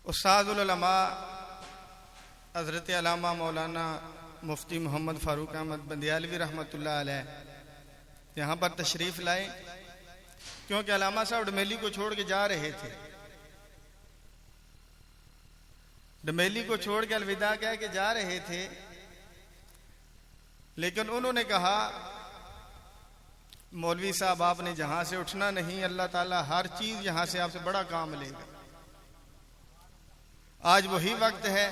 उस्तादुल उलमा हज़रत अल्लामा मौलाना मुफ्ती मोहम्मद फ़ारूक अहमद बंदियालवी रहमतुल्लाह अलैह यहाँ पर तशरीफ़ लाए, क्योंकि अल्लामा साहब डमेली को छोड़ के जा रहे थे। डमेली को छोड़ के अलविदा कह के जा रहे थे, लेकिन उन्होंने कहा मौलवी साहब आपने जहां से उठना नहीं, अल्लाह ताला हर चीज यहां से आपसे बड़ा काम लेगा। आज वही वक्त है,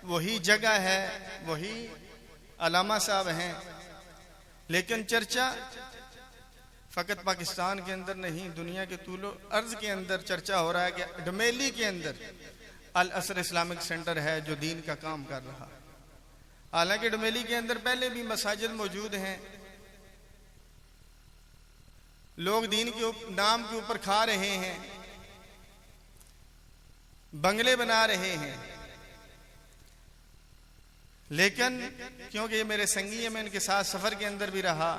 वही जगह है, वही अल्लामा साहब हैं, लेकिन चर्चा फकत पाकिस्तान के अंदर नहीं, दुनिया के तूलो अर्ज के अंदर चर्चा हो रहा है कि डमेली के अंदर अल असर इस्लामिक सेंटर है जो दीन का काम कर रहा। हालांकि डमेली के अंदर पहले भी मसाजिद मौजूद हैं, लोग दीन के नाम के ऊपर खा रहे हैं, बंगले बना रहे हैं, लेकिन क्योंकि ये मेरे संगी है, मैं इनके साथ सफर के अंदर भी रहा,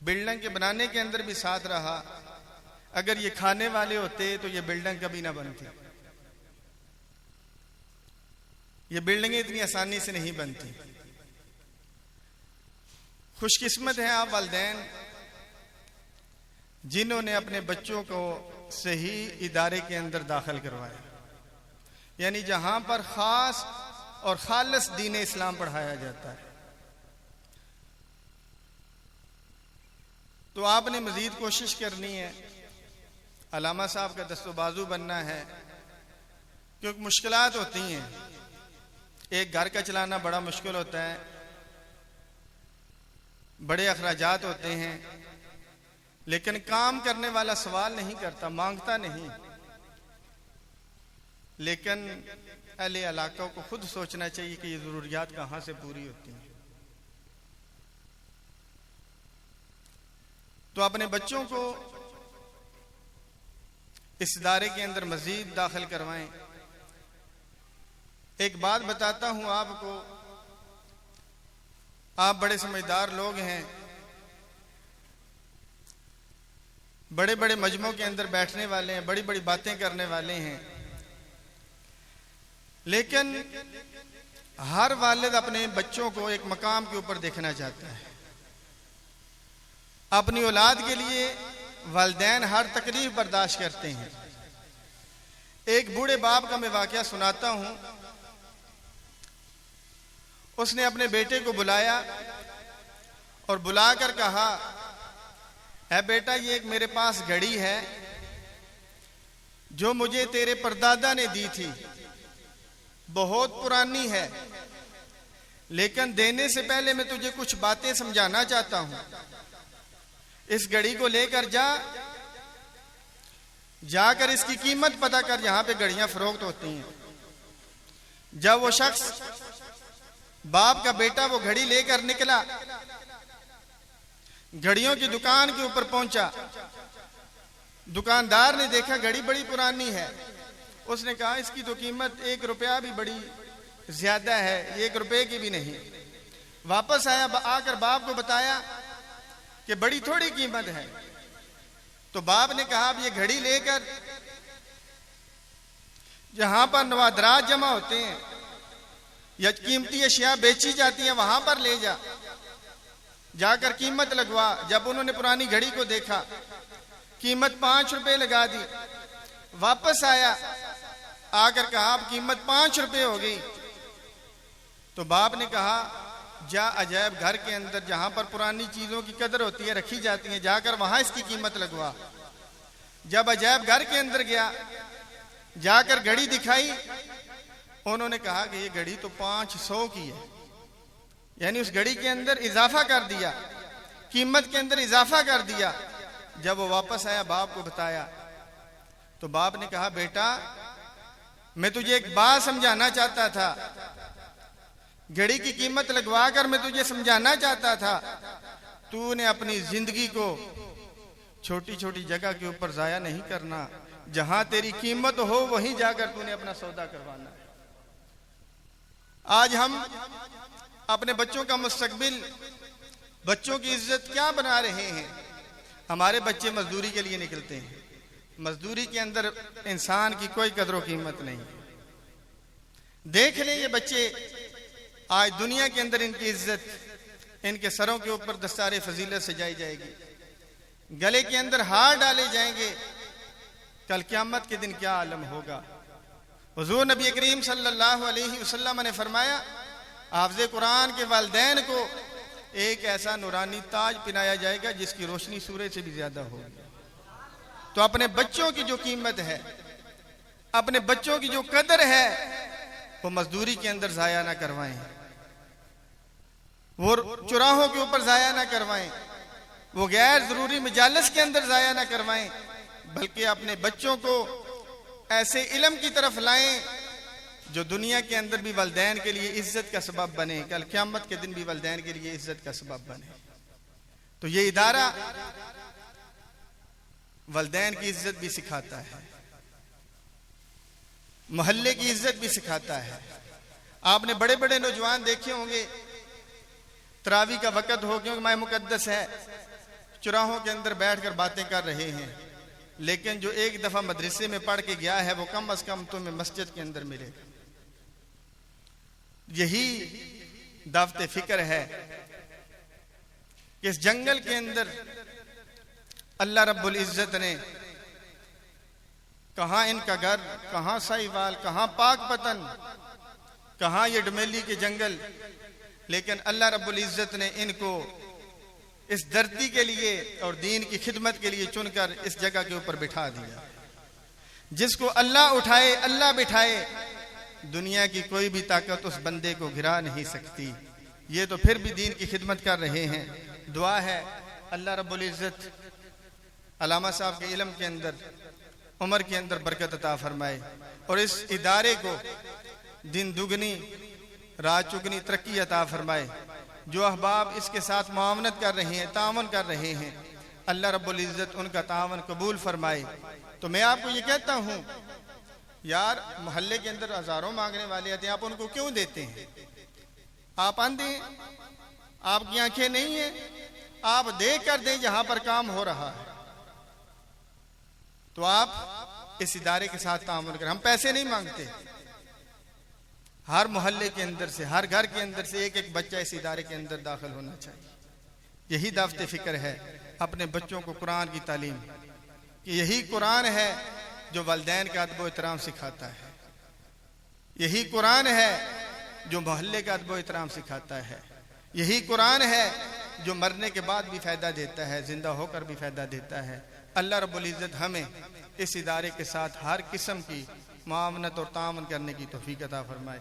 बिल्डिंग के बनाने के अंदर भी साथ रहा। अगर ये खाने वाले होते तो ये बिल्डिंग कभी ना बनती। ये बिल्डिंगें इतनी आसानी से नहीं बनती। खुशकिस्मत हैं आप वालिदैन जिन्होंने अपने बच्चों को सही इदारे के अंदर दाखिल करवाया, यानी जहां पर खास और खालिस दीन इस्लाम पढ़ाया जाता है। तो आपने मजीद कोशिश करनी है, अल्लामा साहब का दस्तबाजू बनना है, क्योंकि मुश्किलात होती हैं। एक घर का चलाना बड़ा मुश्किल होता है, बड़े अखराजात होते हैं, लेकिन काम करने वाला सवाल नहीं करता, मांगता नहीं। लेकिन अहले इलाका को खुद सोचना चाहिए कि ये जरूरियात कहां से पूरी होती हैं। तो अपने बच्चों को इस इदारे के अंदर मजीद दाखिल करवाएं। एक बात बताता हूं आपको, आप बड़े समझदार लोग हैं, बड़े बड़े मजमों के अंदर बैठने वाले हैं, बड़ी बड़ी बातें करने वाले हैं, लेकिन हर वालिद अपने बच्चों को एक मकाम के ऊपर देखना चाहता है। अपनी औलाद के लिए वालिदैन हर तकलीफ बर्दाश्त करते हैं। एक बूढ़े बाप का मैं वाकया सुनाता हूं। उसने अपने बेटे को बुलाया और बुलाकर कहा, है बेटा, ये एक मेरे पास घड़ी है जो मुझे तेरे परदादा ने दी थी, बहुत पुरानी है, लेकिन देने से पहले मैं तुझे कुछ बातें समझाना चाहता हूं। इस घड़ी को लेकर जाकर इसकी कीमत पता कर, जहां पे घड़ियां फरोख्त होती हैं। जब वो शख्स, बाप का बेटा, वो घड़ी लेकर निकला, घड़ियों की दुकान के ऊपर पहुंचा, दुकानदार ने देखा घड़ी बड़ी पुरानी है। उसने कहा इसकी तो कीमत 1 रुपया भी बड़ी ज्यादा है, 1 रुपए की भी नहीं। वापस आया, आकर बाप को बताया कि बड़ी थोड़ी कीमत है। तो बाप ने कहा अब ये घड़ी लेकर जहां पर नवादरात जमा होते हैं या कीमती अशिया बेची जाती हैं, वहां पर ले जा, जाकर कीमत लगवा। जब उन्होंने पुरानी घड़ी को देखा, कीमत 5 रुपए लगा दी। वापस आया, आकर कहा अब कीमत 5 रुपए हो गई। तो बाप ने कहा जा अजायब घर के अंदर जहां पर पुरानी चीजों की कदर होती है, रखी जाती है, जाकर वहां इसकी कीमत लगवा। जब अजायब घर के अंदर गया, जाकर घड़ी दिखाई, उन्होंने कहा कि ये घड़ी तो 500 की है, यानी उस घड़ी के अंदर इजाफा कर दिया, कीमत के अंदर इजाफा कर दिया। जब वो वापस आया, बाप को बताया, तो बाप ने कहा बेटा, मैं तुझे एक बात समझाना चाहता था, घड़ी की कीमत लगवाकर मैं तुझे समझाना चाहता था, तूने अपनी जिंदगी को छोटी छोटी जगह के ऊपर जाया नहीं करना, जहां तेरी कीमत हो वहीं जाकर तूने अपना सौदा करवाना है। आज हम अपने बच्चों का मुस्तकबिल, बच्चों की इज्जत क्या बना रहे हैं? हमारे बच्चे मजदूरी के लिए निकलते हैं, मजदूरी के अंदर इंसान की कोई कदर व कीमत नहीं। देख लें ये बच्चे, आज दुनिया के अंदर इनकी इज्जत, इनके सरों के ऊपर दस्तारे फजीलत सजाई जाएगी, गले के अंदर हार डाले जाएंगे। कल क़यामत के दिन क्या आलम होगा। हुजूर नबी करीम सल्लल्लाहु अलैहि वसल्लम ने फरमाया, हाफ़िज़ कुरान के वालिदैन को एक ऐसा नूरानी ताज पहनाया जाएगा जिसकी रोशनी सूरज से भी ज्यादा होगी। तो अपने बच्चों की जो कीमत है, अपने बच्चों की जो कदर है, वो मजदूरी के अंदर जाया ना करवाएं, वो चौराहों के ऊपर जाया ना करवाएं, वो गैर जरूरी मजालिस के अंदर जाया ना करवाएं, बल्कि अपने बच्चों को ऐसे इल्म की तरफ लाएं जो दुनिया के अंदर भी वालिदैन के लिए इज्जत का सबब बने, कल क़यामत के दिन भी वालिदैन के लिए इज्जत का सबब बने। तो ये इदारा वालिदैन की इज्जत भी सिखाता है, मोहल्ले की इज्जत भी सिखाता है। आपने बड़े बड़े नौजवान देखे होंगे, तरावी का वक़्त हो, क्योंकि माह मुकद्दस है, चौराहों के अंदर बैठकर बातें कर रहे हैं, लेकिन जो एक दफा मदरसे में पढ़ के गया है वो कम अज कम तुम्हें मस्जिद के अंदर मिलेगा। यही दावत फिक्र है कि इस जंगल के अंदर अल्लाह रब्बुल इज्जत ने कहां इनका घर, कहां साहिवाल, कहां पाकपतन, कहां ये डमेली के जंगल, लेकिन अल्लाह रब्बुल इज्जत ने इनको इस धरती के लिए और दीन की खिदमत के लिए चुनकर इस जगह के ऊपर बिठा दिया। जिसको अल्लाह उठाए, अल्लाह बिठाए, दुनिया की कोई भी ताकत उस बंदे को गिरा नहीं सकती। ये तो फिर भी दीन की खिदमत कर रहे हैं। दुआ है अल्लाह रब्बुल इज्जत अलामा साहब के इल्म के अंदर, उम्र के अंदर बरकत अता फरमाए और इस इदारे को दिन दुगनी रात चुगनी तरक्की अता फरमाए। जो अहबाब इसके साथ मुआवनत कर रहे हैं, तावन कर रहे हैं, अल्लाह रब्बुल इज्जत उनका तावन कबूल फरमाए। तो मैं आपको ये कहता हूँ यार, मोहल्ले के अंदर हजारों मांगने वाले आते हैं, आप उनको क्यों देते हैं? आप अंधे हैं, आपकी आंखें नहीं है, आप देख कर दें जहां पर काम हो रहा है, तो आप इस इदारे के साथ तामुल करें। हम पैसे नहीं मांगते। हर मोहल्ले के अंदर से, हर घर के अंदर से एक एक बच्चा इस इदारे के अंदर दाखिल होना चाहिए। यही दावत फिक्र है अपने बच्चों को कुरान की तालीम, कि यही कुरान है जो वालिदैन का अदब व एहतराम सिखाता है, यही कुरान है जो मोहल्ले का अदब व एहतराम सिखाता है, यही कुरान है जो मरने के बाद भी फायदा देता है, जिंदा होकर भी फायदा देता है। अल्लाह रब्बुल इज्जत हमें इस इदारे के साथ हर किस्म की मुआवनत और तावन करने की तौफीक अता फरमाए।